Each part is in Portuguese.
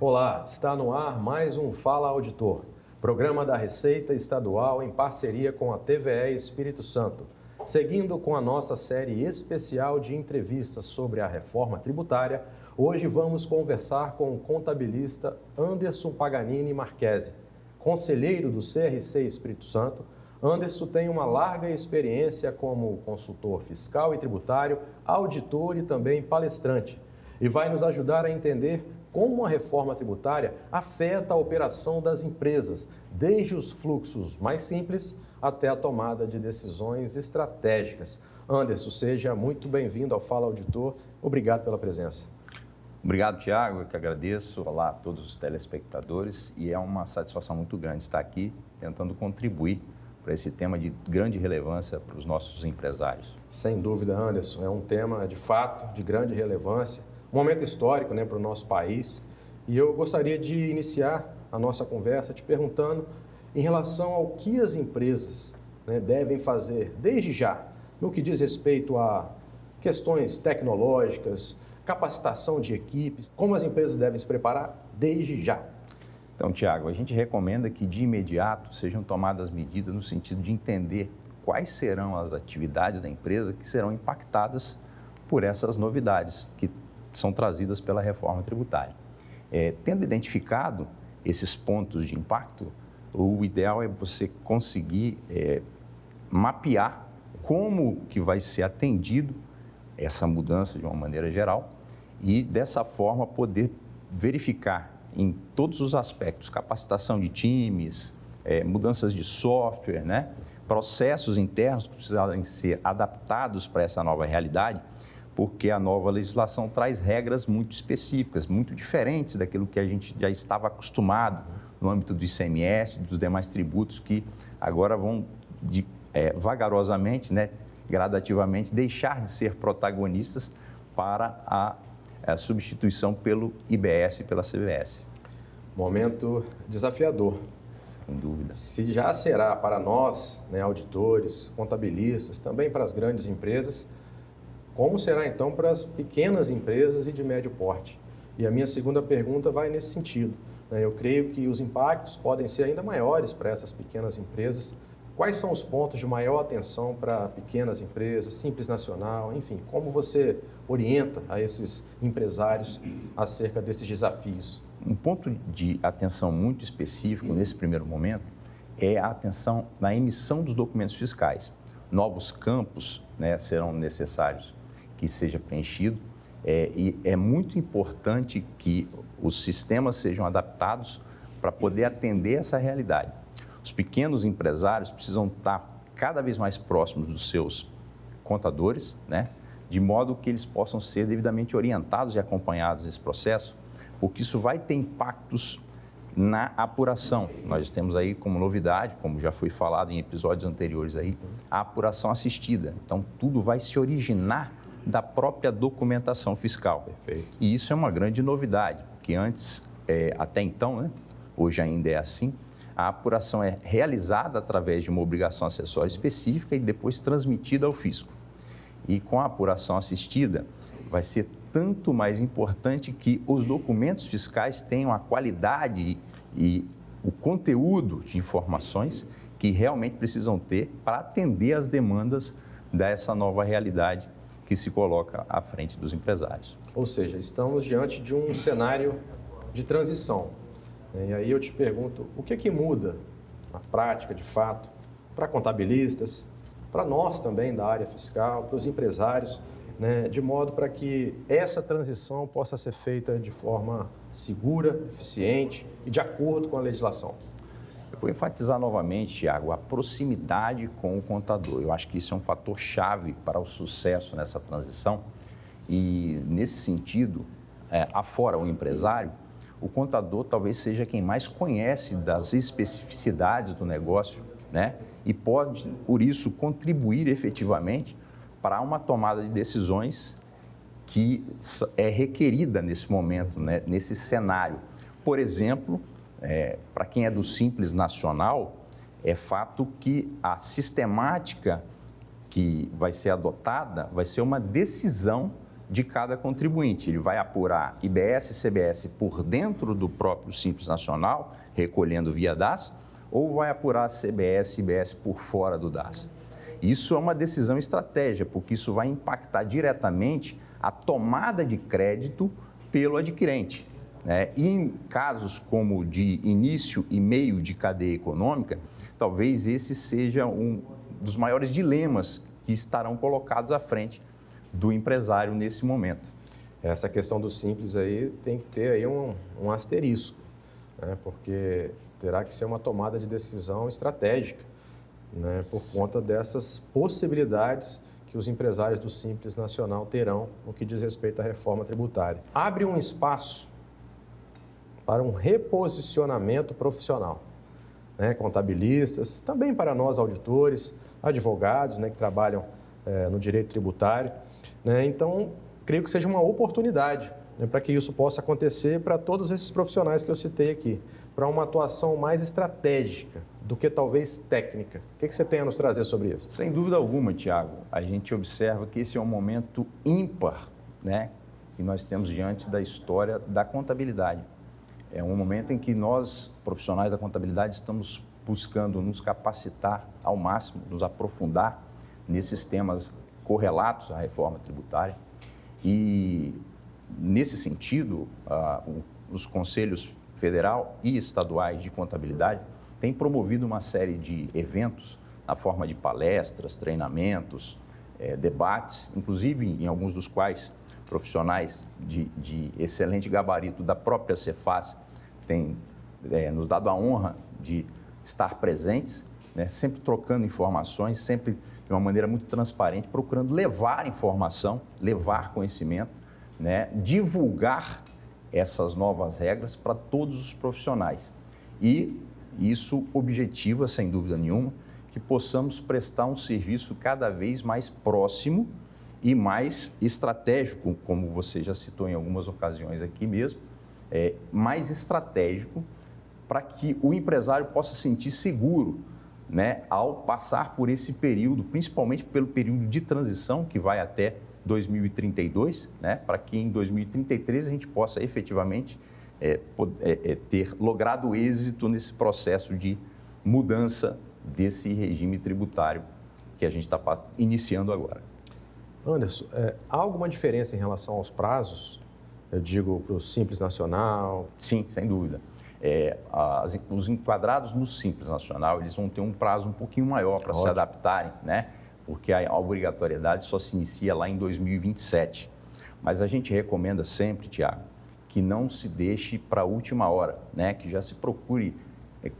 Olá, está no ar mais um Fala Auditor, programa da Receita Estadual em parceria com a TVE Espírito Santo. Seguindo com a nossa série especial de entrevistas sobre a reforma tributária, hoje vamos conversar com o contabilista Anderson Paganini Marchesi. Conselheiro do CRC Espírito Santo, Anderson tem uma larga experiência como consultor fiscal e tributário, auditor e também palestrante, e vai nos ajudar a entender como a reforma tributária afeta a operação das empresas, desde os fluxos mais simples até a tomada de decisões estratégicas. Anderson, seja muito bem-vindo ao Fala Auditor. Obrigado pela presença. Obrigado, Tiago. Eu que agradeço. Olá a todos os telespectadores. E é uma satisfação muito grande estar aqui tentando contribuir para esse tema de grande relevância para os nossos empresários. Sem dúvida, Anderson. É um tema, de fato, de grande relevância. Um momento histórico, para o nosso país. E eu gostaria de iniciar a nossa conversa te perguntando em relação ao que as empresas devem fazer desde já, no que diz respeito a questões tecnológicas, capacitação de equipes, como as empresas devem se preparar desde já. Então, Tiago, a gente recomenda que de imediato sejam tomadas medidas no sentido de entender quais serão as atividades da empresa que serão impactadas por essas novidades que são trazidas pela reforma tributária. Tendo identificado esses pontos de impacto, o ideal é você conseguir mapear como que vai ser atendido essa mudança de uma maneira geral e, dessa forma, poder verificar em todos os aspectos, capacitação de times, mudanças de software, processos internos que precisarem ser adaptados para essa nova realidade, porque a nova legislação traz regras muito específicas, muito diferentes daquilo que a gente já estava acostumado no âmbito do ICMS, dos demais tributos, que agora vão vagarosamente, gradativamente, deixar de ser protagonistas para a substituição pelo IBS e pela CBS. Momento desafiador. Sem dúvida. Se já será para nós, auditores, contabilistas, também para as grandes empresas, como será então para as pequenas empresas e de médio porte? E a minha segunda pergunta vai nesse sentido. Eu creio que os impactos podem ser ainda maiores para essas pequenas empresas. Quais são os pontos de maior atenção para pequenas empresas, Simples Nacional, enfim, como você orienta a esses empresários acerca desses desafios? Um ponto de atenção muito específico nesse primeiro momento é a atenção na emissão dos documentos fiscais. Novos campos serão necessários que seja preenchido e é muito importante que os sistemas sejam adaptados para poder atender essa realidade. Os pequenos empresários precisam estar cada vez mais próximos dos seus contadores, de modo que eles possam ser devidamente orientados e acompanhados nesse processo, porque isso vai ter impactos na apuração. Nós temos aí como novidade, como já foi falado em episódios anteriores aí, a apuração assistida. Então, tudo vai se originar da própria documentação fiscal. Perfeito. E isso é uma grande novidade, porque antes, até então, hoje ainda é assim, a apuração é realizada através de uma obrigação acessória específica e depois transmitida ao fisco. E com a apuração assistida, vai ser tanto mais importante que os documentos fiscais tenham a qualidade e o conteúdo de informações que realmente precisam ter para atender às demandas dessa nova realidade que se coloca à frente dos empresários. Ou seja, estamos diante de um cenário de transição. E aí eu te pergunto, o que muda na prática, de fato, para contabilistas, para nós também da área fiscal, para os empresários, de modo para que essa transição possa ser feita de forma segura, eficiente e de acordo com a legislação? Eu vou enfatizar novamente, Tiago, a proximidade com o contador. Eu acho que isso é um fator chave para o sucesso nessa transição e, nesse sentido, afora o empresário, o contador talvez seja quem mais conhece das especificidades do negócio, e pode, por isso, contribuir efetivamente para uma tomada de decisões que é requerida nesse momento, nesse cenário. Por exemplo, para quem é do Simples Nacional, é fato que a sistemática que vai ser adotada vai ser uma decisão de cada contribuinte. Ele vai apurar IBS e CBS por dentro do próprio Simples Nacional, recolhendo via DAS, ou vai apurar CBS e IBS por fora do DAS. Isso é uma decisão estratégica, porque isso vai impactar diretamente a tomada de crédito pelo adquirente. E em casos como de início e meio de cadeia econômica, talvez esse seja um dos maiores dilemas que estarão colocados à frente do empresário nesse momento. Essa questão do Simples aí tem que ter aí um asterisco, né? Porque terá que ser uma tomada de decisão estratégica, né? Por conta dessas possibilidades que os empresários do Simples Nacional terão no que diz respeito à reforma tributária. Abre um espaço para um reposicionamento profissional, né? Contabilistas, também para nós auditores, advogados, né, que trabalham no direito tributário, né? Então, creio que seja uma oportunidade, né, para que isso possa acontecer para todos esses profissionais que eu citei aqui, para uma atuação mais estratégica do que talvez técnica. O que você tem a nos trazer sobre isso? Sem dúvida alguma, Tiago, a gente observa que esse é um momento ímpar, né, que nós temos diante da história da contabilidade. É um momento em que nós, profissionais da contabilidade, estamos buscando nos capacitar ao máximo, nos aprofundar nesses temas correlatos à reforma tributária. E, nesse sentido, os conselhos federal e estaduais de contabilidade têm promovido uma série de eventos na forma de palestras, treinamentos, debates, inclusive em alguns dos quais profissionais de excelente gabarito da própria Cefaz têm nos dado a honra de estar presentes, né, sempre trocando informações, sempre de uma maneira muito transparente, procurando levar informação, levar conhecimento, né, divulgar essas novas regras para todos os profissionais. E isso objetiva, sem dúvida nenhuma, que possamos prestar um serviço cada vez mais próximo e mais estratégico, como você já citou em algumas ocasiões aqui mesmo, mais estratégico para que o empresário possa sentir seguro, né, ao passar por esse período, principalmente pelo período de transição que vai até 2032, né, para que em 2033 a gente possa efetivamente ter logrado êxito nesse processo de mudança desse regime tributário que a gente está iniciando agora. Anderson, há alguma diferença em relação aos prazos? Eu digo para o Simples Nacional. Sim, sem dúvida. Os enquadrados no Simples Nacional, eles vão ter um prazo um pouquinho maior para se adaptarem, né? Porque a obrigatoriedade só se inicia lá em 2027. Mas a gente recomenda sempre, Tiago, que não se deixe para a última hora, né? Que já se procure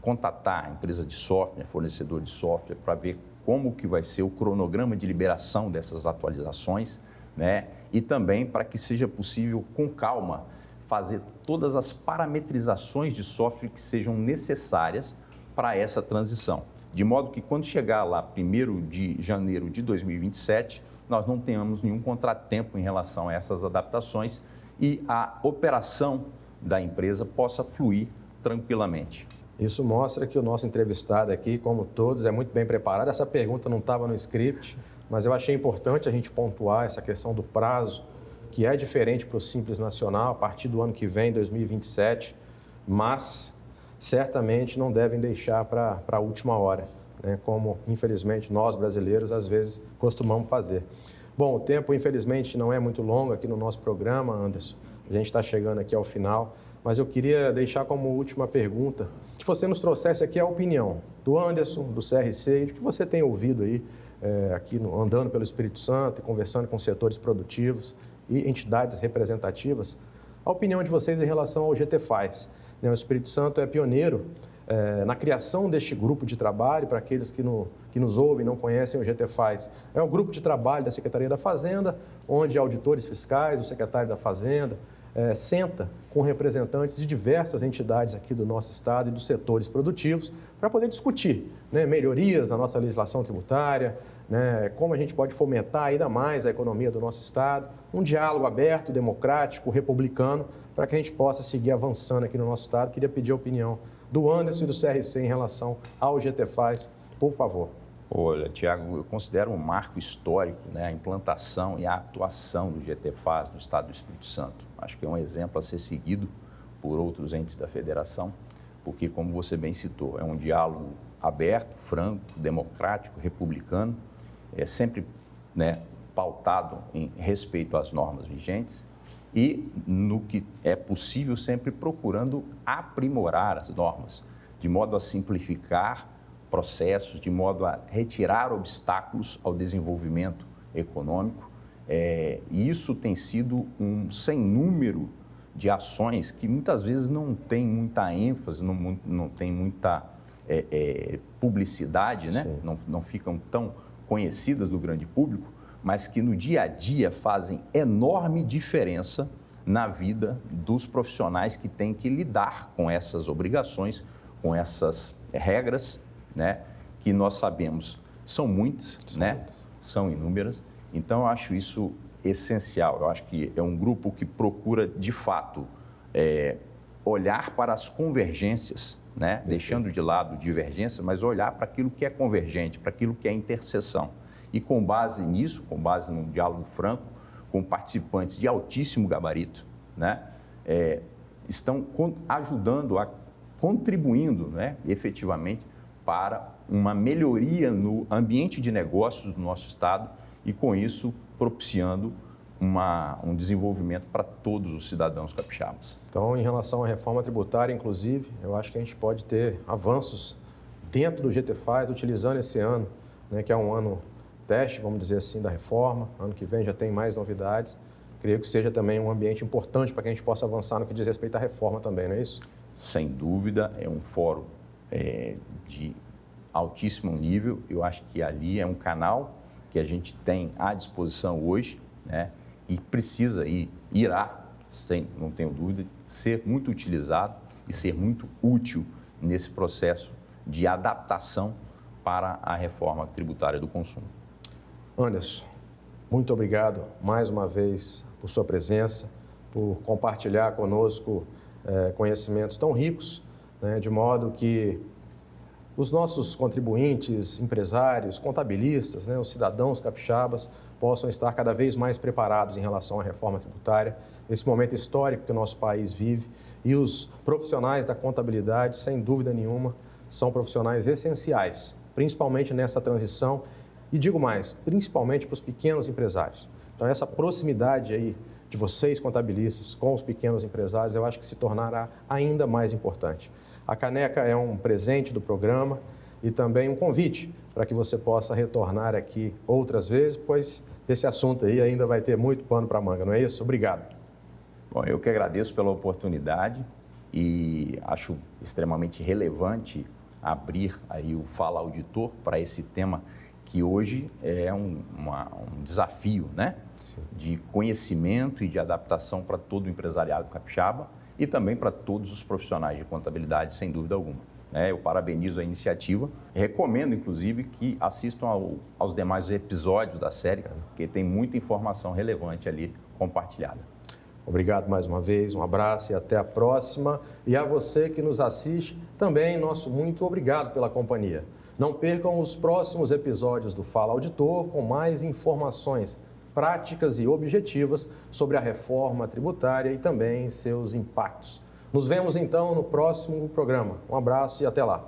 contatar a empresa de software, fornecedor de software, para ver como que vai ser o cronograma de liberação dessas atualizações, né? E também para que seja possível, com calma, fazer todas as parametrizações de software que sejam necessárias para essa transição. De modo que quando chegar lá 1º de janeiro de 2027, nós não tenhamos nenhum contratempo em relação a essas adaptações e a operação da empresa possa fluir tranquilamente. Isso mostra que o nosso entrevistado aqui, como todos, é muito bem preparado. Essa pergunta não estava no script, mas eu achei importante a gente pontuar essa questão do prazo, que é diferente para o Simples Nacional a partir do ano que vem, 2027, mas certamente não devem deixar para a última hora, né? Como, infelizmente, nós brasileiros, às vezes, costumamos fazer. Bom, o tempo, infelizmente, não é muito longo aqui no nosso programa, Anderson. A gente está chegando aqui ao final, mas eu queria deixar como última pergunta que você nos trouxesse aqui a opinião do Anderson, do CRC, e do que você tem ouvido aí, aqui andando pelo Espírito Santo e conversando com setores produtivos e entidades representativas, a opinião de vocês em relação ao GTFaz. O Espírito Santo é pioneiro na criação deste grupo de trabalho. Para aqueles que nos ouvem e não conhecem o GTFaz, é um grupo de trabalho da Secretaria da Fazenda, onde auditores fiscais, o secretário da Fazenda, senta com representantes de diversas entidades aqui do nosso estado e dos setores produtivos para poder discutir, né, melhorias na nossa legislação tributária, né, como a gente pode fomentar ainda mais a economia do nosso estado, um diálogo aberto, democrático, republicano, para que a gente possa seguir avançando aqui no nosso estado. Queria pedir a opinião do Anderson e do CRC em relação ao GTFaz, por favor. Olha, Tiago, eu considero um marco histórico, né, a implantação e a atuação do GTFAS no Estado do Espírito Santo. Acho que é um exemplo a ser seguido por outros entes da federação, porque, como você bem citou, é um diálogo aberto, franco, democrático, republicano, sempre, né, pautado em respeito às normas vigentes e, no que é possível, sempre procurando aprimorar as normas, de modo a simplificar processos, de modo a retirar obstáculos ao desenvolvimento econômico. E isso tem sido um sem número de ações que muitas vezes não tem muita ênfase, não tem muita publicidade, né? Não ficam tão conhecidas do grande público, mas que no dia a dia fazem enorme diferença na vida dos profissionais que têm que lidar com essas obrigações, com essas regras, né, que nós sabemos são muitas, né, são inúmeras. Então, eu acho isso essencial. Eu acho que é um grupo que procura, de fato, olhar para as convergências, né, deixando de lado divergência, mas olhar para aquilo que é convergente, para aquilo que é interseção. E com base nisso, com base num diálogo franco, com participantes de altíssimo gabarito, né, estão ajudando, contribuindo, né, efetivamente para uma melhoria no ambiente de negócios do nosso Estado e, com isso, propiciando um desenvolvimento para todos os cidadãos capixabas. Então, em relação à reforma tributária, inclusive, eu acho que a gente pode ter avanços dentro do GTFAS, utilizando esse ano, né, que é um ano teste, vamos dizer assim, da reforma. Ano que vem já tem mais novidades. Creio que seja também um ambiente importante para que a gente possa avançar no que diz respeito à reforma também, não é isso? Sem dúvida, é um fórum de altíssimo nível. Eu acho que ali é um canal que a gente tem à disposição hoje, né, e precisa irá, não tenho dúvida, ser muito utilizado e ser muito útil nesse processo de adaptação para a reforma tributária do consumo. Anderson, muito obrigado mais uma vez por sua presença, por compartilhar conosco conhecimentos tão ricos, né, de modo que os nossos contribuintes, empresários, contabilistas, né, os cidadãos capixabas possam estar cada vez mais preparados em relação à reforma tributária, nesse momento histórico que o nosso país vive. E os profissionais da contabilidade, sem dúvida nenhuma, são profissionais essenciais, principalmente nessa transição e, digo mais, principalmente para os pequenos empresários. Então, essa proximidade aí de vocês, contabilistas, com os pequenos empresários, eu acho que se tornará ainda mais importante. A caneca é um presente do programa e também um convite para que você possa retornar aqui outras vezes, pois esse assunto aí ainda vai ter muito pano para manga, não é isso? Obrigado. Bom, eu que agradeço pela oportunidade e acho extremamente relevante abrir aí o Fala Auditor para esse tema que hoje é um desafio, né? Sim. De conhecimento e de adaptação para todo o empresariado capixaba e também para todos os profissionais de contabilidade, sem dúvida alguma. Eu parabenizo a iniciativa, recomendo, inclusive, que assistam aos demais episódios da série, porque tem muita informação relevante ali compartilhada. Obrigado mais uma vez, um abraço e até a próxima. E a você que nos assiste, também nosso muito obrigado pela companhia. Não percam os próximos episódios do Fala Auditor com mais informações práticas e objetivas sobre a reforma tributária e também seus impactos. Nos vemos então no próximo programa. Um abraço e até lá.